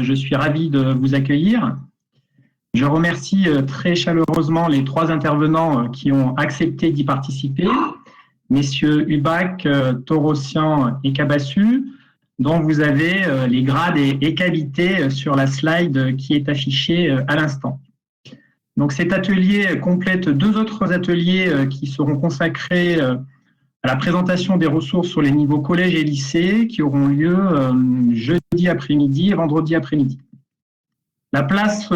Je suis ravi de vous accueillir. Je remercie très chaleureusement les 3 intervenants qui ont accepté d'y participer, messieurs Hubac, Torossian et Cabassu, dont vous avez les grades et qualités sur la slide qui est affichée à l'instant. Donc cet atelier complète 2 autres ateliers qui seront consacrés à la présentation des ressources sur les niveaux collège et lycée qui auront lieu jeudi après-midi et vendredi après-midi. La place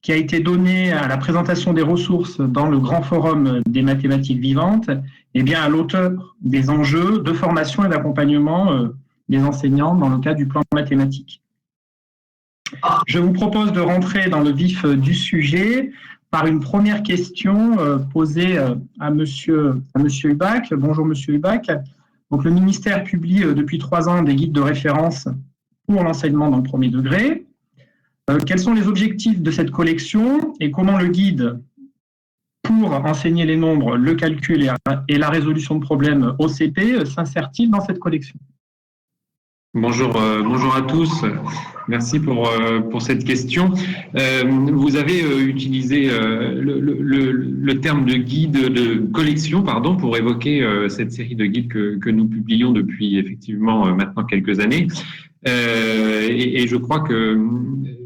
qui a été donnée à la présentation des ressources dans le grand forum des mathématiques vivantes est bien à l'auteur des enjeux de formation et d'accompagnement des enseignants dans le cadre du plan mathématique. Je vous propose de rentrer dans le vif du sujet par une première question posée à monsieur Hubac. Bonjour Monsieur Hubac. Donc, le ministère publie depuis 3 ans des guides de référence pour l'enseignement dans le premier degré. Quels sont les objectifs de cette collection et comment le guide pour enseigner les nombres, le calcul et la résolution de problèmes OCP s'insère-t-il dans cette collection? Bonjour à tous. Merci pour cette question. Vous avez utilisé le terme de guide de collection, pour évoquer cette série de guides que nous publions depuis effectivement maintenant quelques années. Et je crois que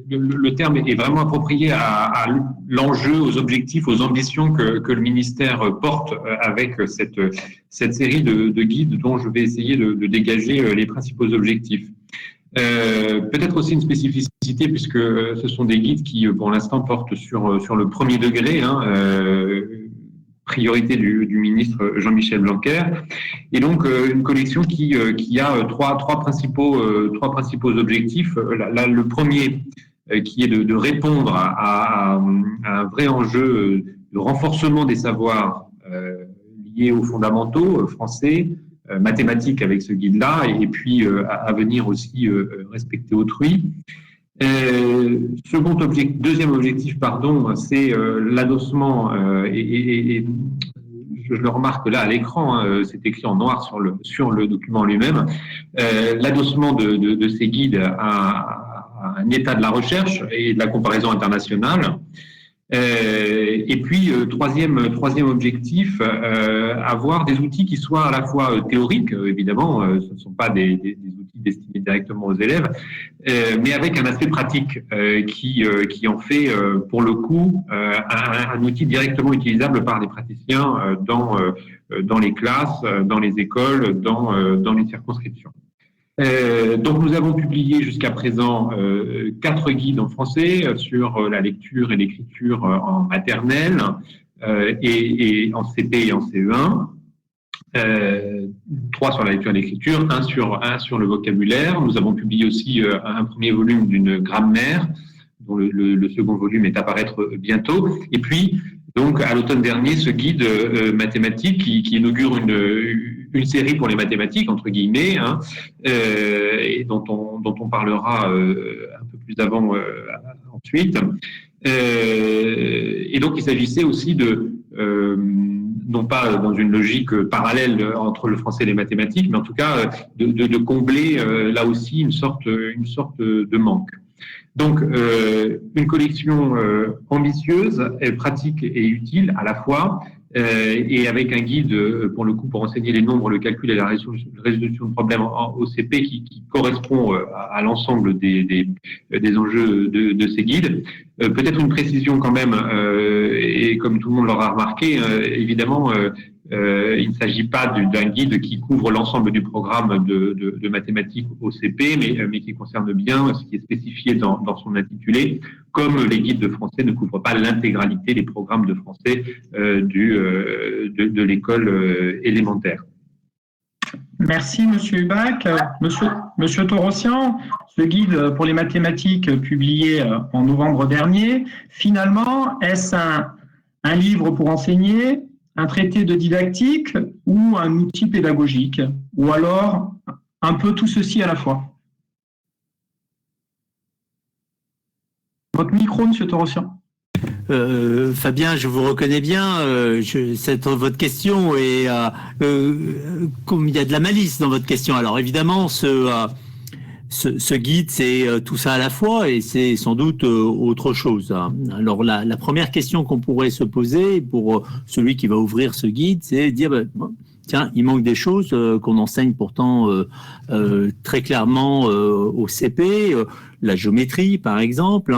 le terme est vraiment approprié à l'enjeu, aux objectifs, aux ambitions que le ministère porte avec cette série de guides dont je vais essayer de dégager les principaux objectifs. Peut-être aussi une spécificité puisque ce sont des guides qui pour l'instant portent sur le premier degré, priorité du ministre Jean-Michel Blanquer, et donc une collection qui a trois principaux objectifs. Le premier qui est de répondre à un vrai enjeu de renforcement des savoirs liés aux fondamentaux français, mathématiques avec ce guide-là, et puis à venir aussi respecter autrui. Deuxième objectif, c'est l'adossement, et je le remarque là à l'écran, c'est écrit en noir sur le document lui-même, l'adossement de ces guides à un état de la recherche et de la comparaison internationale. Et puis, troisième objectif, avoir des outils qui soient à la fois théoriques, évidemment, ce ne sont pas des outils destinés directement aux élèves, mais avec un aspect pratique qui en fait, pour le coup, un outil directement utilisable par des praticiens dans les classes, dans les écoles, dans les circonscriptions. Donc nous avons publié jusqu'à présent 4 guides en français sur la lecture et l'écriture en maternelle et en CP et en CE1, 3 sur la lecture et l'écriture, 1 sur le vocabulaire. Nous avons publié aussi un premier volume d'une grammaire dont le second volume est à paraître bientôt, et puis donc à l'automne dernier ce guide mathématique qui inaugure une série pour les mathématiques entre guillemets, et dont on parlera un peu plus avant ensuite. Et donc il s'agissait aussi non pas dans une logique parallèle entre le français et les mathématiques, mais en tout cas de combler là aussi une sorte de manque. Donc, une collection ambitieuse, pratique et utile à la fois, et avec un guide, pour le coup, pour enseigner les nombres, le calcul et la résolution de problèmes en OCP qui correspond à l'ensemble des enjeux de ces guides. Peut-être une précision quand même, et comme tout le monde l'aura remarqué, évidemment, il ne s'agit pas d'un guide qui couvre l'ensemble du programme de mathématiques OCP, mais qui concerne bien ce qui est spécifié dans son intitulé, comme les guides de français ne couvrent pas l'intégralité des programmes de français de l'école élémentaire. Merci Monsieur Hubac. Monsieur Torossian, ce guide pour les mathématiques publié en novembre dernier, finalement, est-ce un livre pour enseigner, un traité de didactique ou un outil pédagogique, ou alors un peu tout ceci à la fois? Votre micro, Monsieur Torossian. Fabien, je vous reconnais bien. Votre question comme il y a de la malice dans votre question. Alors évidemment, ce guide, c'est tout ça à la fois et c'est sans doute autre chose. Alors, la première question qu'on pourrait se poser pour celui qui va ouvrir ce guide, c'est dire, tiens, il manque des choses qu'on enseigne pourtant très clairement au CP. La géométrie, par exemple,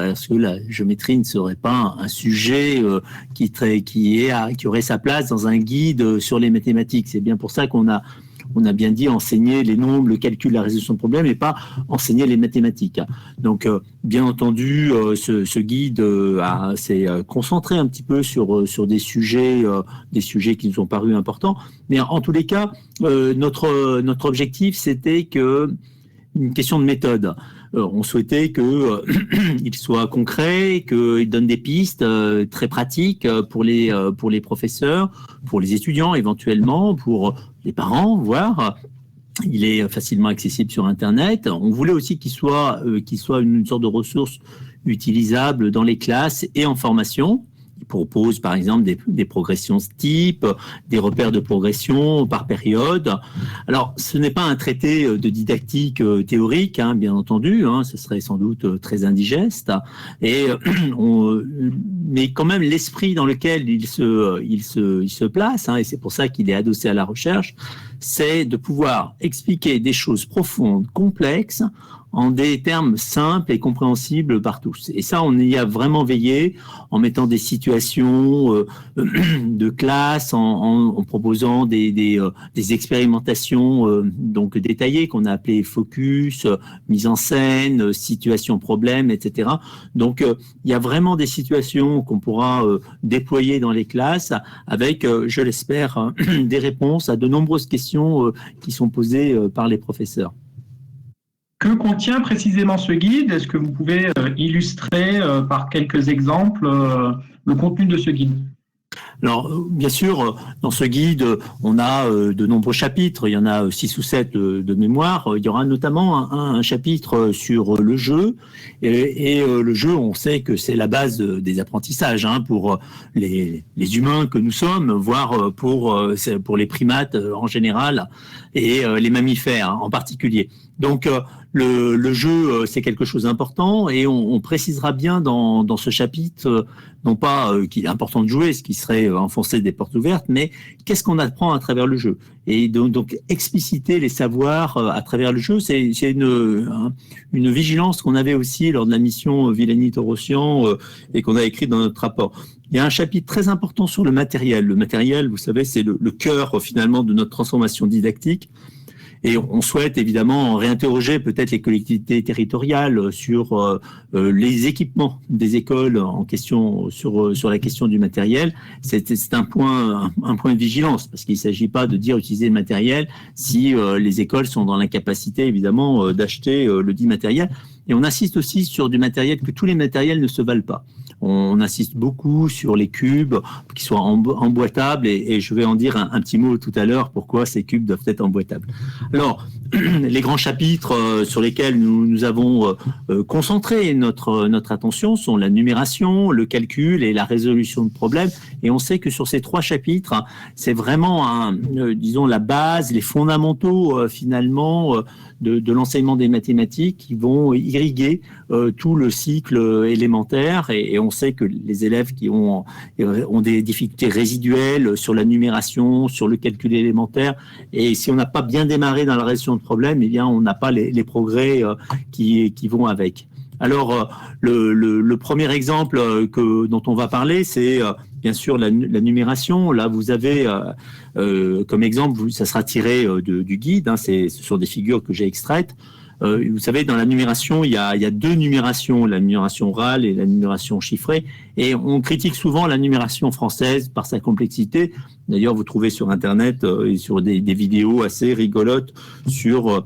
est-ce que la géométrie ne serait pas un sujet qui aurait sa place dans un guide sur les mathématiques? C'est bien pour ça qu'on a bien dit enseigner les nombres, le calcul, la résolution de problèmes, et pas enseigner les mathématiques. Donc, bien entendu, ce guide s'est concentré un petit peu sur des sujets qui nous ont paru importants. Mais en tous les cas, notre objectif, c'était une question de méthode. On souhaitait qu'il soit concret, qu'il donne des pistes très pratiques pour les professeurs, pour les étudiants éventuellement, pour les parents, voire. Il est facilement accessible sur Internet. On voulait aussi qu'il soit une sorte de ressource utilisable dans les classes et en formation. Il propose par exemple des progressions type, des repères de progression par période. Alors, ce n'est pas un traité de didactique théorique, bien entendu, ce serait sans doute très indigeste, mais quand même l'esprit dans lequel il se place, et c'est pour ça qu'il est adossé à la recherche, c'est de pouvoir expliquer des choses profondes, complexes, en des termes simples et compréhensibles par tous. Et ça, on y a vraiment veillé en mettant des situations de classe, en proposant des expérimentations donc détaillées qu'on a appelées focus, mise en scène, situation problème, etc. Donc, il y a vraiment des situations qu'on pourra déployer dans les classes avec, je l'espère, des réponses à de nombreuses questions qui sont posées par les professeurs. Que contient précisément ce guide? Est-ce que vous pouvez illustrer par quelques exemples le contenu de ce guide? Alors, bien sûr, dans ce guide, on a de nombreux chapitres. Il y en a 6 ou 7 de mémoire. Il y aura notamment un chapitre sur le jeu. Et le jeu, on sait que c'est la base des apprentissages pour les humains que nous sommes, voire pour les primates en général et les mammifères en particulier. Donc, le jeu, c'est quelque chose d'important et on précisera bien dans ce chapitre, non pas qu'il est important de jouer, ce qui serait enfoncer des portes ouvertes, mais qu'est-ce qu'on apprend à travers le jeu. Et donc expliciter les savoirs à travers le jeu, c'est une vigilance qu'on avait aussi lors de la mission Villani-Torossian et qu'on a écrit dans notre rapport. Il y a un chapitre très important sur le matériel. Le matériel, vous savez, c'est le cœur finalement de notre transformation didactique. Et on souhaite évidemment réinterroger peut-être les collectivités territoriales sur les équipements des écoles en question sur la question du matériel. C'est un point de vigilance parce qu'il ne s'agit pas de dire utiliser le matériel si les écoles sont dans l'incapacité évidemment d'acheter le dit matériel. Et on insiste aussi sur du matériel que tous les matériels ne se valent pas. On insiste beaucoup sur les cubes qui soient emboîtables et je vais en dire un petit mot tout à l'heure pourquoi ces cubes doivent être emboîtables. Alors, les grands chapitres sur lesquels nous avons concentré notre attention sont la numération, le calcul et la résolution de problèmes. Et on sait que sur ces 3 chapitres, c'est vraiment disons la base, les fondamentaux finalement de l'enseignement des mathématiques qui vont irriguer tout le cycle élémentaire et on sait que les élèves qui ont des difficultés résiduelles sur la numération, sur le calcul élémentaire et si on n'a pas bien démarré dans la résolution de problème, eh bien on n'a pas les progrès qui vont avec. Alors le premier exemple dont on va parler, c'est bien sûr la numération. Là vous avez comme exemple, ça sera tiré du guide, ce sont des figures que j'ai extraites. Vous savez, dans la numération, il y a 2 numérations, la numération orale et la numération chiffrée. Et on critique souvent la numération française par sa complexité. D'ailleurs, vous trouvez sur Internet et sur des vidéos assez rigolotes sur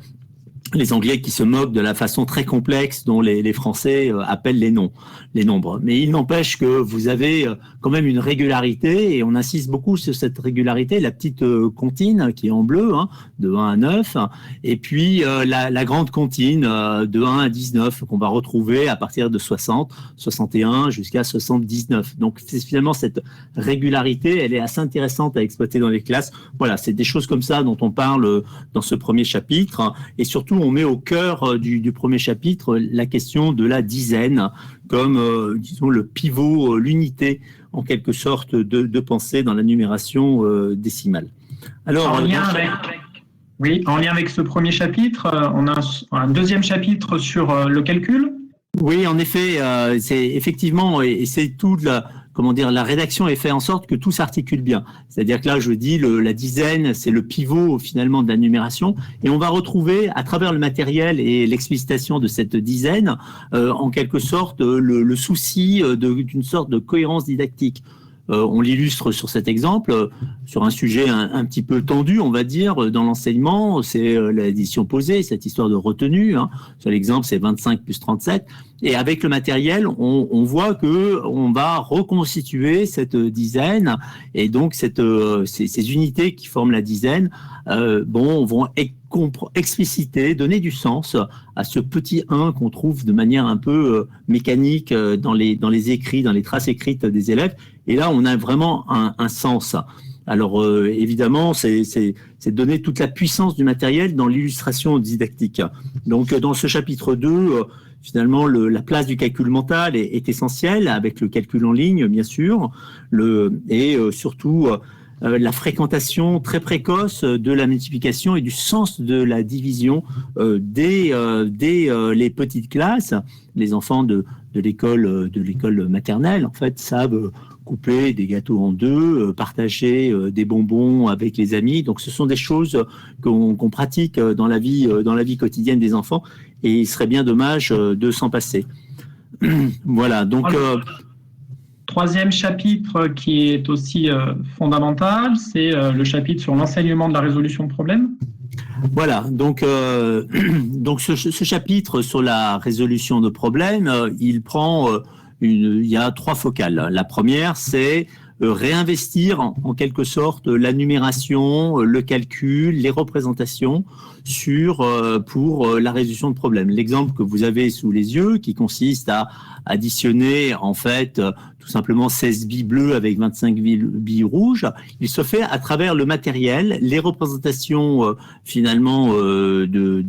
les Anglais qui se moquent de la façon très complexe dont les Français appellent les nombres. Mais il n'empêche que vous avez quand même une régularité et on insiste beaucoup sur cette régularité, la petite comptine qui est en bleu, de 1 à 9, et puis la grande comptine de 1 à 19 qu'on va retrouver à partir de 60, 61 jusqu'à 79. Donc finalement cette régularité, elle est assez intéressante à exploiter dans les classes. Voilà, c'est des choses comme ça dont on parle dans ce premier chapitre et surtout on met au cœur du premier chapitre la question de la dizaine comme, disons, le pivot, l'unité, en quelque sorte, de pensée dans la numération décimale. Alors, en lien avec ce premier chapitre, on a un deuxième chapitre sur le calcul. Oui, en effet, c'est effectivement, et c'est toute la rédaction est fait en sorte que tout s'articule bien. C'est-à-dire que là, je dis, la dizaine, c'est le pivot finalement de la numération, et on va retrouver à travers le matériel et l'explicitation de cette dizaine, en quelque sorte, le souci d'une sorte de cohérence didactique. On l'illustre sur cet exemple, sur un sujet un petit peu tendu, on va dire, dans l'enseignement, c'est l'addition posée, cette histoire de retenue. Sur l'exemple, c'est 25 plus 37. Et avec le matériel, on voit que on va reconstituer cette dizaine, et donc ces unités qui forment la dizaine, vont expliciter, donner du sens à ce petit 1 qu'on trouve de manière un peu mécanique dans les écrits, dans les traces écrites des élèves. Et là, on a vraiment un sens. Alors, évidemment, c'est donner toute la puissance du matériel dans l'illustration didactique. Donc, dans ce chapitre 2, finalement, la place du calcul mental est essentielle, avec le calcul en ligne, bien sûr, et surtout la fréquentation très précoce de la multiplication et du sens de la division dès les petites classes. Les enfants de l'école maternelle, en fait, savent couper des gâteaux en deux, partager des bonbons avec les amis. Donc, ce sont des choses qu'on pratique dans la vie quotidienne des enfants, et il serait bien dommage de s'en passer. Voilà, donc... Troisième chapitre qui est aussi fondamental, c'est le chapitre sur l'enseignement de la résolution de problèmes. Voilà, donc ce chapitre sur la résolution de problèmes, il y a 3 focales. La première, c'est réinvestir en quelque sorte la numération, le calcul, les représentations pour la résolution de problèmes. L'exemple que vous avez sous les yeux, qui consiste à additionner en fait tout simplement 16 billes bleues avec 25 billes rouges, il se fait à travers le matériel, les représentations finalement de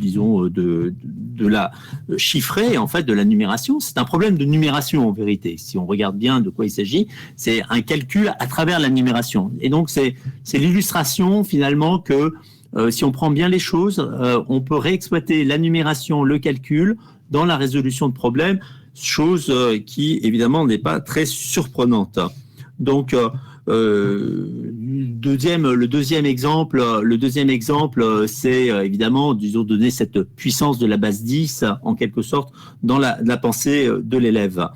la chiffrée en fait de la numération. C'est un problème de numération en vérité. Si on regarde bien de quoi il s'agit, c'est un calcul à travers la numération. Et donc c'est l'illustration finalement que si on prend bien les choses, on peut réexploiter la numération, le calcul dans la résolution de problèmes, chose qui évidemment n'est pas très surprenante. Donc le deuxième exemple, c'est évidemment, disons, donner cette puissance de la base 10 en quelque sorte dans la pensée de l'élève.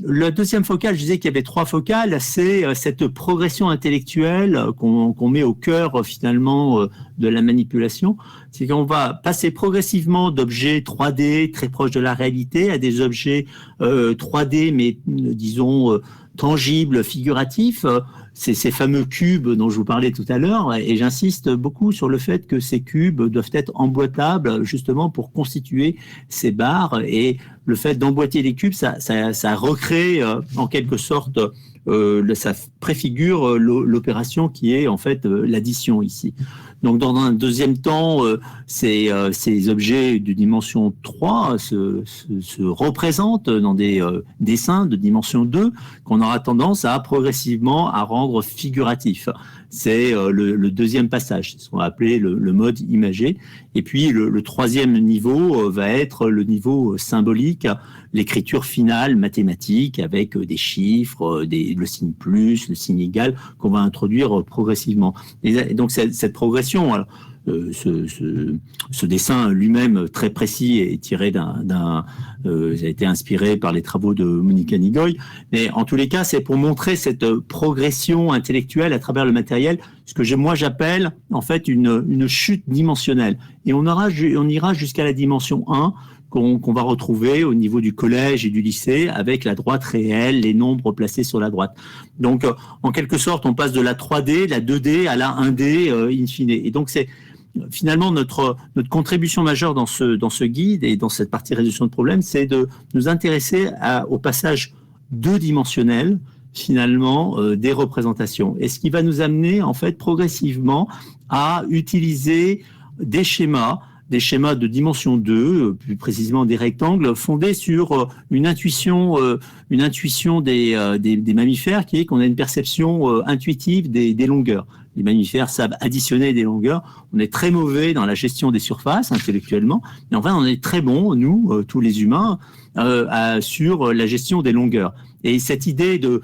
La deuxième focale, je disais qu'il y avait 3 focales, c'est cette progression intellectuelle qu'on met au cœur finalement de la manipulation. C'est qu'on va passer progressivement d'objets 3D très proches de la réalité à des objets 3D mais disons tangibles, figuratifs. C'est ces fameux cubes dont je vous parlais tout à l'heure, et j'insiste beaucoup sur le fait que ces cubes doivent être emboîtables justement pour constituer ces barres, et le fait d'emboîter les cubes, ça recrée en quelque sorte, ça préfigure l'opération qui est en fait l'addition ici. Donc dans un deuxième temps, ces objets de dimension 3 se représentent dans des dessins de dimension 2 qu'on aura tendance à progressivement à rendre figuratifs. C'est le deuxième passage, c'est ce qu'on va appeler le mode imagé. Et puis le troisième niveau va être le niveau symbolique, l'écriture finale mathématique avec des chiffres, le signe plus, le signe égal qu'on va introduire progressivement. Et donc cette progression, alors, ce dessin lui-même très précis est tiré ça a été inspiré par les travaux de Monica Nigoy, mais en tous les cas c'est pour montrer cette progression intellectuelle à travers le matériel, ce que moi j'appelle en fait une chute dimensionnelle, et on ira jusqu'à la dimension 1 qu'on va retrouver au niveau du collège et du lycée avec la droite réelle, les nombres placés sur la droite. Donc en quelque sorte on passe de la 3D, la 2D à la 1D in fine, et donc c'est finalement notre contribution majeure dans ce guide et dans cette partie résolution de problèmes, c'est de nous intéresser au passage 2-dimensionnel finalement des représentations, et ce qui va nous amener en fait progressivement à utiliser des schémas des schémas de dimension 2, plus précisément des rectangles, fondés sur une intuition des mammifères, qui est qu'on a une perception intuitive des longueurs. Les mammifères savent additionner des longueurs. On est très mauvais dans la gestion des surfaces intellectuellement, mais enfin on est très bon, nous, tous les humains, sur la gestion des longueurs. Et cette idée de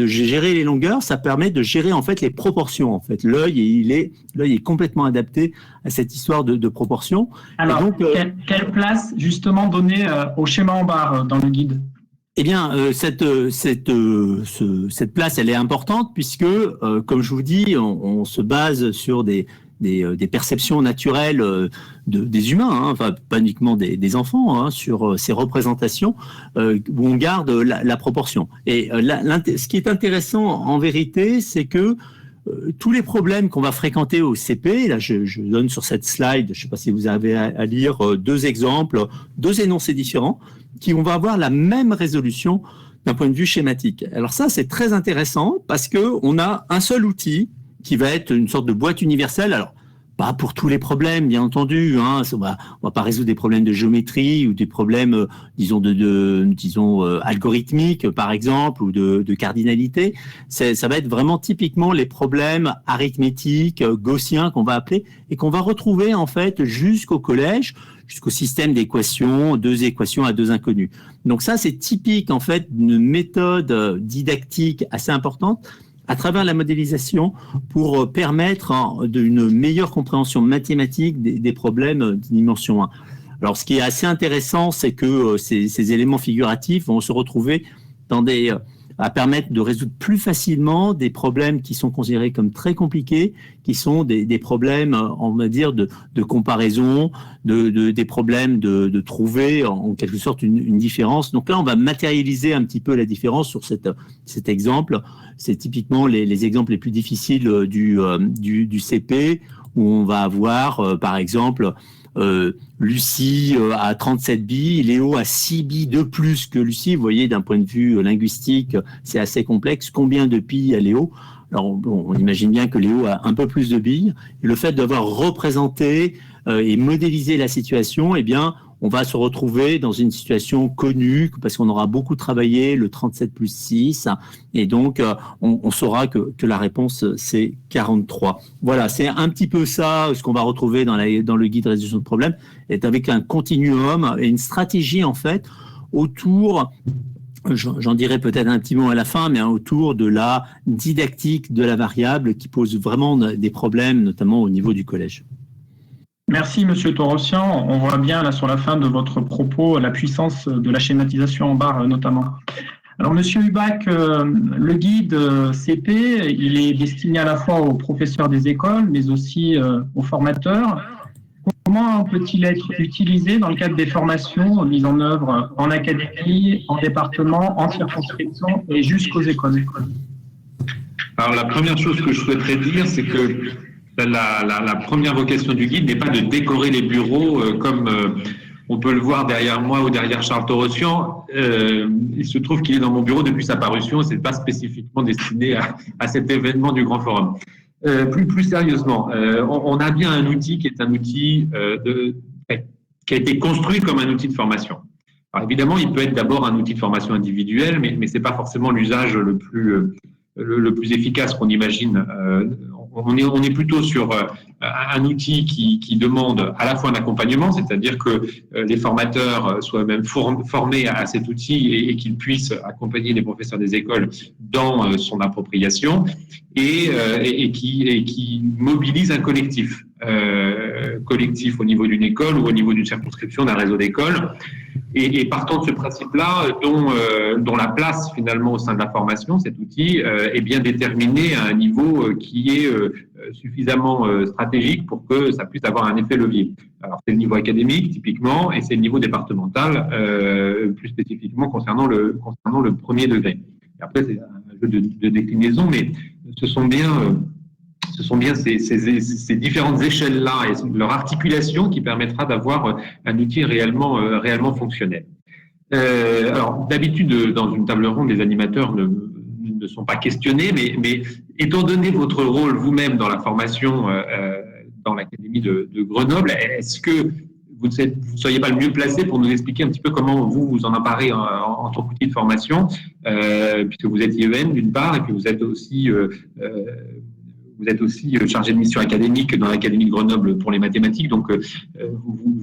gérer les longueurs, ça permet de gérer en fait les proportions. En fait, l'œil est complètement adapté à cette histoire de proportions. Alors, donc, quelle place justement donner au schéma en barre dans le guide? Eh bien, cette place, elle est importante puisque, comme je vous dis, on se base sur des perceptions naturelles des humains, hein, enfin pas uniquement des enfants, hein, sur ces représentations où on garde la proportion. Et ce qui est intéressant en vérité, c'est que tous les problèmes qu'on va fréquenter au CP, là je donne sur cette slide, je ne sais pas si vous avez à lire deux exemples, deux énoncés différents, qui vont avoir la même résolution d'un point de vue schématique. Alors ça, c'est très intéressant parce qu'on a un seul outil qui va être une sorte de boîte universelle. Alors, pas pour tous les problèmes, bien entendu. Hein. On va pas résoudre des problèmes de géométrie ou des problèmes, disons algorithmiques, par exemple, ou de cardinalité. Ça va être vraiment typiquement les problèmes arithmétiques, gaussiens qu'on va appeler et qu'on va retrouver en fait jusqu'au collège, jusqu'au système d'équations, deux équations à deux inconnus. Donc ça, c'est typique en fait d'une méthode didactique assez importante à travers la modélisation pour permettre une meilleure compréhension mathématique des problèmes de dimension 1. Alors, ce qui est assez intéressant, c'est que ces éléments figuratifs vont se retrouver à permettre de résoudre plus facilement des problèmes qui sont considérés comme très compliqués, qui sont des problèmes, on va dire, de comparaison, des problèmes de trouver en quelque sorte une différence. Donc là, on va matérialiser un petit peu la différence sur cet exemple. C'est typiquement les exemples les plus difficiles du CP, où on va avoir, par exemple, Lucie a 37 billes, Léo a 6 billes de plus que Lucie. Vous voyez, d'un point de vue linguistique, c'est assez complexe. Combien de billes a Léo? Alors, on imagine bien que Léo a un peu plus de billes. Et le fait d'avoir représenté et modélisé la situation, eh bien, on va se retrouver dans une situation connue parce qu'on aura beaucoup travaillé le 37 plus 6 et donc on saura que la réponse c'est 43. Voilà, c'est un petit peu ça ce qu'on va retrouver dans le guide de résolution de problèmes, est avec un continuum et une stratégie en fait autour, j'en dirai peut-être un petit mot à la fin, mais autour de la didactique de la variable qui pose vraiment des problèmes, notamment au niveau du collège. Merci, Monsieur Torossian. On voit bien là sur la fin de votre propos la puissance de la schématisation en barre notamment. Alors, Monsieur Hubac, le guide CP, il est destiné à la fois aux professeurs des écoles, mais aussi aux formateurs. Comment peut-il être utilisé dans le cadre des formations mises en œuvre en académie, en département, en circonscription et jusqu'aux écoles? Alors, la première chose que je souhaiterais dire, c'est que la première vocation du guide n'est pas de décorer les bureaux comme on peut le voir derrière moi ou derrière Charles Torossian. Il se trouve qu'il est dans mon bureau depuis sa parution et ce n'est pas spécifiquement destiné à cet événement du Grand Forum. Plus sérieusement, on a bien un outil qui est un outil qui a été construit comme un outil de formation. Alors évidemment, il peut être d'abord un outil de formation individuelle, mais ce n'est pas forcément l'usage le plus efficace qu'on imagine. On est plutôt sur un outil qui demande à la fois un accompagnement, c'est-à-dire que les formateurs soient même formés à cet outil et qu'ils puissent accompagner les professeurs des écoles dans son appropriation et qui mobilise un collectif au niveau d'une école ou au niveau d'une circonscription, d'un réseau d'écoles. Et partant de ce principe-là, dont la place finalement au sein de la formation, cet outil est bien déterminé à un niveau qui est suffisamment stratégique pour que ça puisse avoir un effet levier. Alors c'est le niveau académique typiquement, et c'est le niveau départemental plus spécifiquement concernant le premier degré. Et après c'est un jeu de déclinaison, mais ce sont bien ces différentes échelles-là et leur articulation qui permettra d'avoir un outil réellement fonctionnel. Alors, d'habitude, dans une table ronde, les animateurs ne sont pas questionnés, mais étant donné votre rôle vous-même dans la formation dans l'Académie de Grenoble, est-ce que vous ne soyez pas le mieux placé pour nous expliquer un petit peu comment vous en emparez en tant qu'outil de formation, puisque vous êtes IEN d'une part, et puis vous êtes aussi chargé de mission académique dans l'Académie de Grenoble pour les mathématiques, donc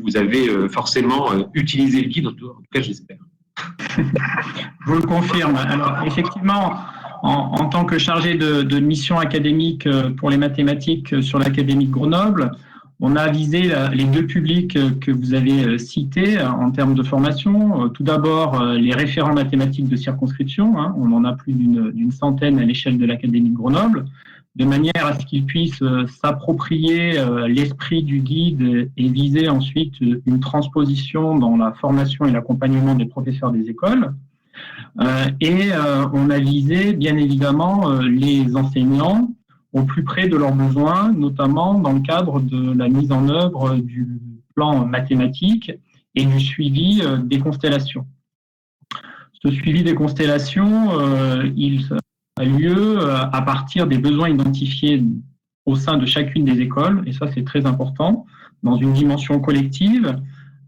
vous avez forcément utilisé le guide, en tout cas j'espère. Je vous le confirme. Alors effectivement, en tant que chargé de mission académique pour les mathématiques sur l'Académie de Grenoble, on a visé les deux publics que vous avez cités en termes de formation. Tout d'abord, les référents mathématiques de circonscription. On en a plus d'une centaine à l'échelle de l'Académie de Grenoble, de manière à ce qu'ils puissent s'approprier l'esprit du guide et viser ensuite une transposition dans la formation et l'accompagnement des professeurs des écoles. Et on a visé, bien évidemment, les enseignants au plus près de leurs besoins, notamment dans le cadre de la mise en œuvre du plan mathématique et du suivi des constellations. Ce suivi des constellations, il a lieu à partir des besoins identifiés au sein de chacune des écoles, et ça c'est très important, dans une dimension collective,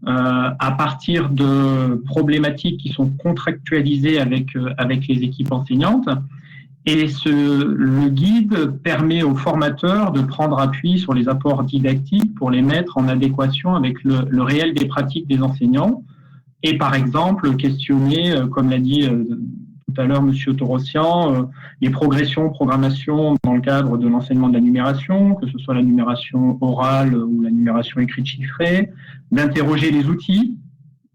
à partir de problématiques qui sont contractualisées avec les équipes enseignantes. Et le guide permet aux formateurs de prendre appui sur les apports didactiques pour les mettre en adéquation avec le réel des pratiques des enseignants. Et par exemple, questionner, comme l'a dit tout à l'heure M. Torossian, les progressions, programmations dans le cadre de l'enseignement de la numération, que ce soit la numération orale ou la numération écrite chiffrée, d'interroger les outils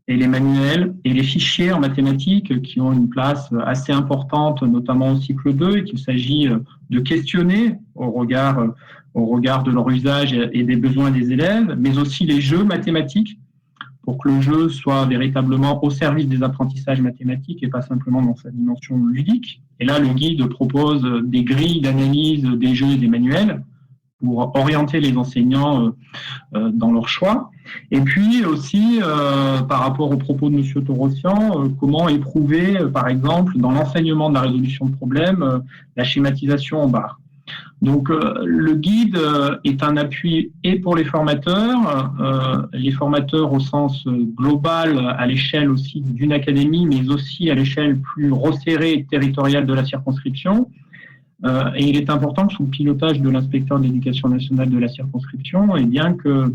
et les manuels et les fichiers en mathématiques qui ont une place assez importante, notamment au cycle 2, et qu'il s'agit de questionner au regard de leur usage et des besoins des élèves, mais aussi les jeux mathématiques, pour que le jeu soit véritablement au service des apprentissages mathématiques et pas simplement dans sa dimension ludique. Et là, le guide propose des grilles d'analyse des jeux et des manuels pour orienter les enseignants dans leur choix. Et puis aussi, par rapport aux propos de M. Torossian, comment éprouver, par exemple, dans l'enseignement de la résolution de problèmes, la schématisation en barre. Donc, le guide est un appui et pour les formateurs au sens global, à l'échelle aussi d'une académie, mais aussi à l'échelle plus resserrée et territoriale de la circonscription. Et il est important que sous le pilotage de l'inspecteur de l'éducation nationale de la circonscription, eh bien que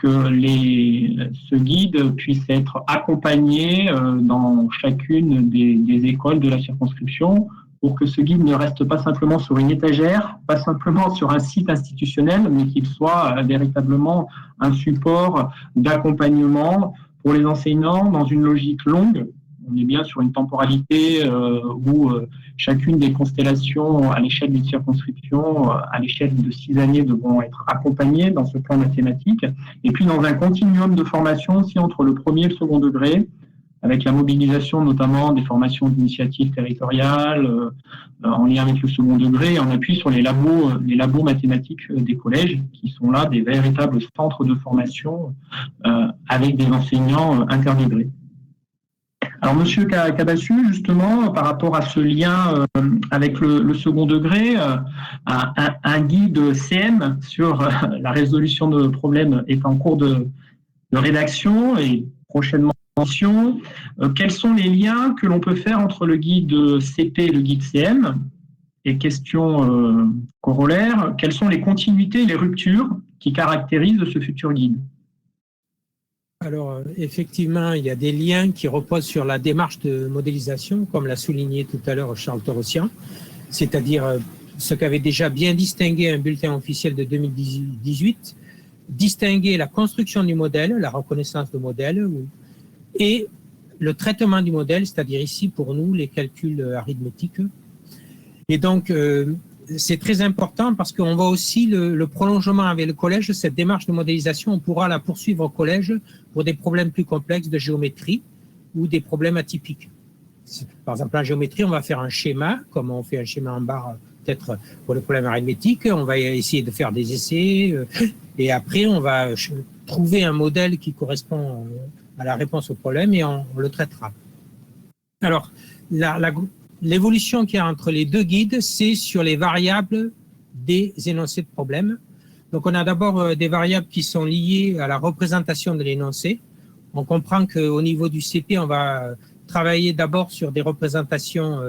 ce guide puisse être accompagné dans chacune des écoles de la circonscription, pour que ce guide ne reste pas simplement sur une étagère, pas simplement sur un site institutionnel, mais qu'il soit véritablement un support d'accompagnement pour les enseignants dans une logique longue. On est bien sur une temporalité où chacune des constellations à l'échelle d'une circonscription, à l'échelle de 6 années, devront être accompagnées dans ce plan mathématique. Et puis dans un continuum de formation aussi entre le premier et le second degré, avec la mobilisation notamment des formations d'initiatives territoriales en lien avec le second degré, en appui sur les labos mathématiques des collèges, qui sont là des véritables centres de formation avec des enseignants interdegrés. Alors, Monsieur Cabassu, justement, par rapport à ce lien avec le second degré, un guide CM sur la résolution de problèmes est en cours de rédaction et prochainement. Quels sont les liens que l'on peut faire entre le guide CP et le guide CM? Et question corollaire, quelles sont les continuités et les ruptures qui caractérisent ce futur guide? Alors, effectivement, il y a des liens qui reposent sur la démarche de modélisation, comme l'a souligné tout à l'heure Charles Torossian, c'est-à-dire ce qu'avait déjà bien distingué un bulletin officiel de 2018, distinguer la construction du modèle, la reconnaissance de modèle, et le traitement du modèle, c'est-à-dire ici pour nous les calculs arithmétiques. Et donc, c'est très important parce qu'on voit aussi le prolongement avec le collège, cette démarche de modélisation, on pourra la poursuivre au collège pour des problèmes plus complexes de géométrie ou des problèmes atypiques. Par exemple, en géométrie, on va faire un schéma, comme on fait un schéma en barre peut-être pour les problèmes arithmétiques, on va essayer de faire des essais et après on va trouver un modèle qui correspond à la réponse au problème et on le traitera. Alors, l'évolution qu'il y a entre les deux guides, c'est sur les variables des énoncés de problème. Donc, on a d'abord des variables qui sont liées à la représentation de l'énoncé. On comprend qu'au niveau du CP, on va travailler d'abord sur des représentations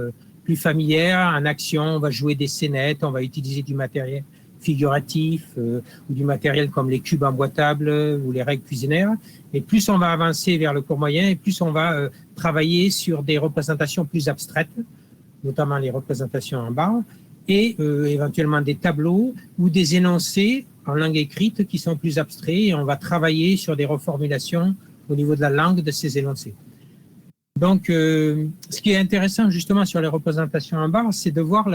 plus familières, en action, on va jouer des scénettes, on va utiliser du matériel figuratif ou du matériel comme les cubes emboîtables ou les règles cuisinaires. Et plus on va avancer vers le cours moyen, et plus on va travailler sur des représentations plus abstraites, notamment les représentations en barre, et éventuellement des tableaux ou des énoncés en langue écrite qui sont plus abstraits, et on va travailler sur des reformulations au niveau de la langue de ces énoncés. Donc, ce qui est intéressant justement sur les représentations en barre, c'est de voir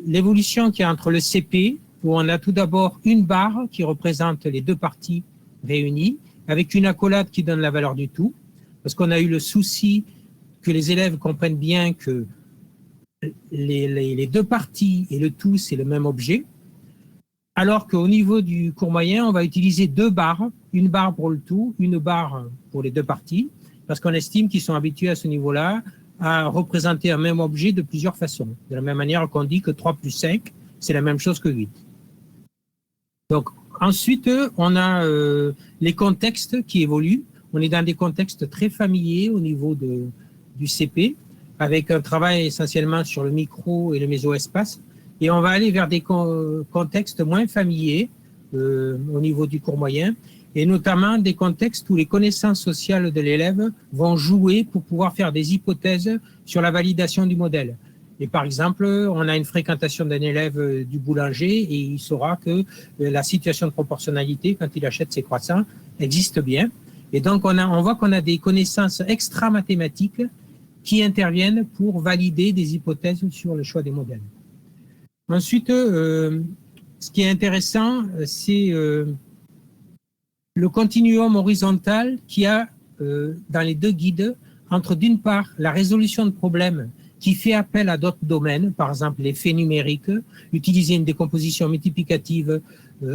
l'évolution qu'il y a entre le CP, où on a tout d'abord une barre qui représente les deux parties réunies, avec une accolade qui donne la valeur du tout, parce qu'on a eu le souci que les élèves comprennent bien que les deux parties et le tout, c'est le même objet, alors qu'au niveau du cours moyen, on va utiliser deux barres, une barre pour le tout, une barre pour les deux parties, parce qu'on estime qu'ils sont habitués à ce niveau-là à représenter un même objet de plusieurs façons. De la même manière qu'on dit que 3 plus 5, c'est la même chose que 8. Donc, ensuite, on a les contextes qui évoluent. On est dans des contextes très familiers au niveau du CP, avec un travail essentiellement sur le micro et le méso-espace. Et on va aller vers des contextes moins familiers au niveau du cours moyen, et notamment des contextes où les connaissances sociales de l'élève vont jouer pour pouvoir faire des hypothèses sur la validation du modèle. Et par exemple, on a une fréquentation d'un élève du boulanger et il saura que la situation de proportionnalité, quand il achète ses croissants, existe bien. Et donc, on voit qu'on a des connaissances extra-mathématiques qui interviennent pour valider des hypothèses sur le choix des modèles. Ensuite, ce qui est intéressant, c'est le continuum horizontal qu'il y a dans les deux guides entre, d'une part, la résolution de problèmes qui fait appel à d'autres domaines, par exemple les faits numériques, utiliser une décomposition multiplicative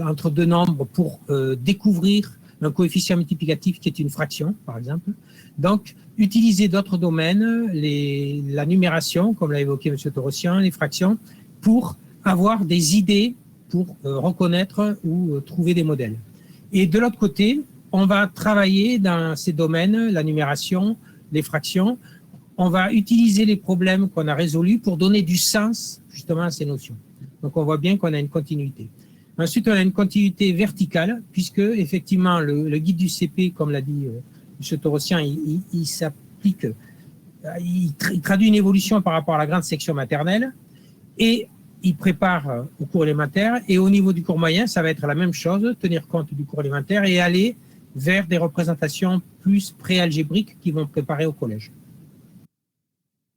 entre deux nombres pour découvrir un coefficient multiplicatif qui est une fraction, par exemple. Donc, utiliser d'autres domaines, la numération, comme l'a évoqué M. Torossian, les fractions, pour avoir des idées pour reconnaître ou trouver des modèles. Et de l'autre côté, on va travailler dans ces domaines, la numération, les fractions, on va utiliser les problèmes qu'on a résolus pour donner du sens justement à ces notions. Donc on voit bien qu'on a une continuité. Ensuite, on a une continuité verticale, puisque effectivement le guide du CP, comme l'a dit M. Torossian, il s'applique, il traduit une évolution par rapport à la grande section maternelle, et il prépare au cours élémentaire, et au niveau du cours moyen, ça va être la même chose, tenir compte du cours élémentaire et aller vers des représentations plus préalgébriques qui vont préparer au collège.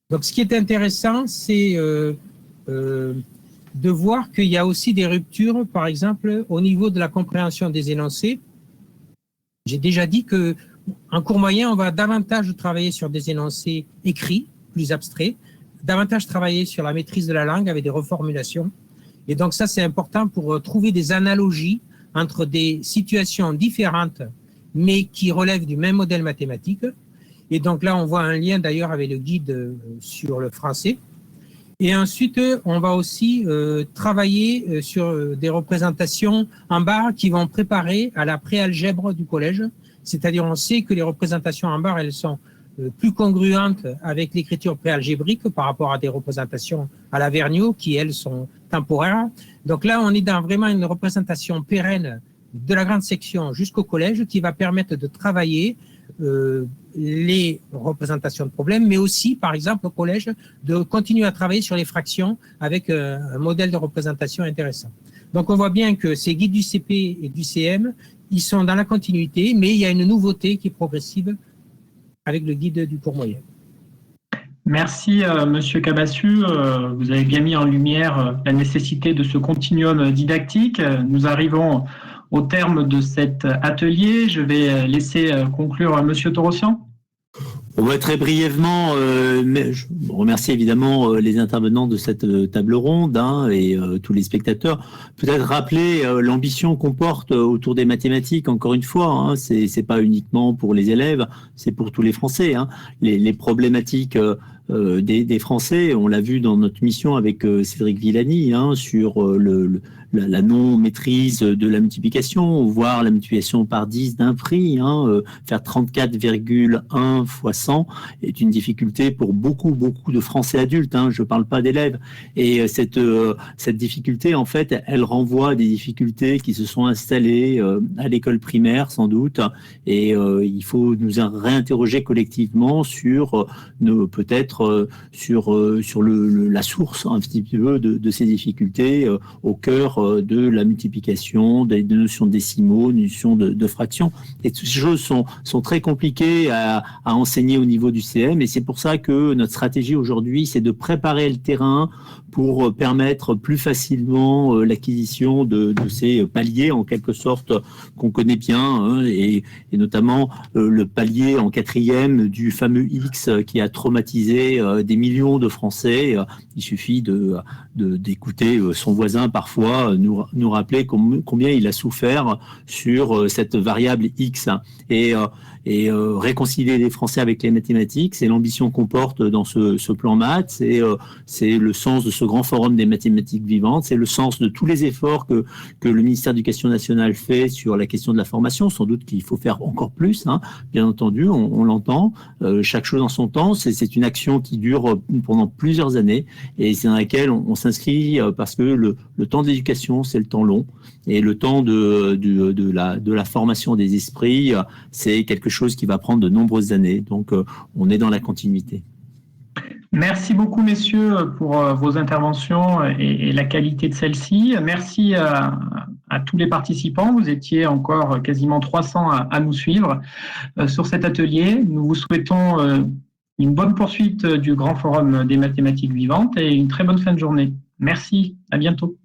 Donc, ce qui est intéressant, c'est de voir qu'il y a aussi des ruptures, par exemple, au niveau de la compréhension des énoncés. J'ai déjà dit qu'en cours moyen, on va davantage travailler sur des énoncés écrits, plus abstraits, davantage travailler sur la maîtrise de la langue avec des reformulations. Et donc ça, c'est important pour trouver des analogies entre des situations différentes, mais qui relèvent du même modèle mathématique. Et donc là, on voit un lien d'ailleurs avec le guide sur le français. Et ensuite, on va aussi travailler sur des représentations en barre qui vont préparer à la préalgèbre du collège. C'est-à-dire, on sait que les représentations en barre, elles sont plus congruentes avec l'écriture préalgébrique par rapport à des représentations à la Vergniaud qui, elles, sont temporaires. Donc là, on est dans vraiment une représentation pérenne de la grande section jusqu'au collège qui va permettre de travailler les représentations de problèmes, mais aussi, par exemple, au collège, de continuer à travailler sur les fractions avec un modèle de représentation intéressant. Donc, on voit bien que ces guides du CP et du CM, ils sont dans la continuité, mais il y a une nouveauté qui est progressive avec le guide du cours moyen. Merci, Monsieur Cabassu. Vous avez bien mis en lumière la nécessité de ce continuum didactique. Nous arrivons au terme de cet atelier. Je vais laisser conclure Monsieur Torossian. On va très brièvement, mais je remercie évidemment les intervenants de cette table ronde et tous les spectateurs. Peut-être rappeler l'ambition qu'on porte autour des mathématiques. Encore une fois, c'est pas uniquement pour les élèves, c'est pour tous les Français. Les problématiques des Français, on l'a vu dans notre mission avec Cédric Villani sur la non-maîtrise de la multiplication, voire la multiplication par 10 d'un prix, faire 34,1 fois 100 est une difficulté pour beaucoup de Français adultes, je ne parle pas d'élèves. Et cette difficulté, en fait, elle renvoie à des difficultés qui se sont installées à l'école primaire, sans doute, et il faut nous réinterroger collectivement sur la source un petit peu de ces difficultés au cœur de la multiplication, des notions de décimaux, des notions de fractions. Et toutes ces choses sont très compliquées à enseigner au niveau du CM, et c'est pour ça que notre stratégie aujourd'hui, c'est de préparer le terrain pour permettre plus facilement l'acquisition de ces paliers, en quelque sorte, qu'on connaît bien, et notamment le palier en 4e du fameux X qui a traumatisé des millions de Français. Il suffit d'écouter son voisin parfois nous rappeler combien il a souffert sur cette variable X. Et réconcilier les Français avec les mathématiques, c'est l'ambition qu'on porte dans ce plan maths, c'est le sens de ce grand forum des mathématiques vivantes, c'est le sens de tous les efforts que le ministère de l'Éducation nationale fait sur la question de la formation. Sans doute qu'il faut faire encore plus, bien entendu, on l'entend, chaque chose en son temps, c'est une action qui dure pendant plusieurs années, et c'est dans laquelle on s'inscrit parce que le temps de l'éducation, c'est le temps long, et le temps de la formation des esprits, c'est quelque chose qui va prendre de nombreuses années. Donc, on est dans la continuité. Merci beaucoup, messieurs, pour vos interventions et la qualité de celles-ci. Merci à tous les participants. Vous étiez encore quasiment 300 à nous suivre sur cet atelier. Nous vous souhaitons une bonne poursuite du Grand Forum des mathématiques vivantes et une très bonne fin de journée. Merci, à bientôt.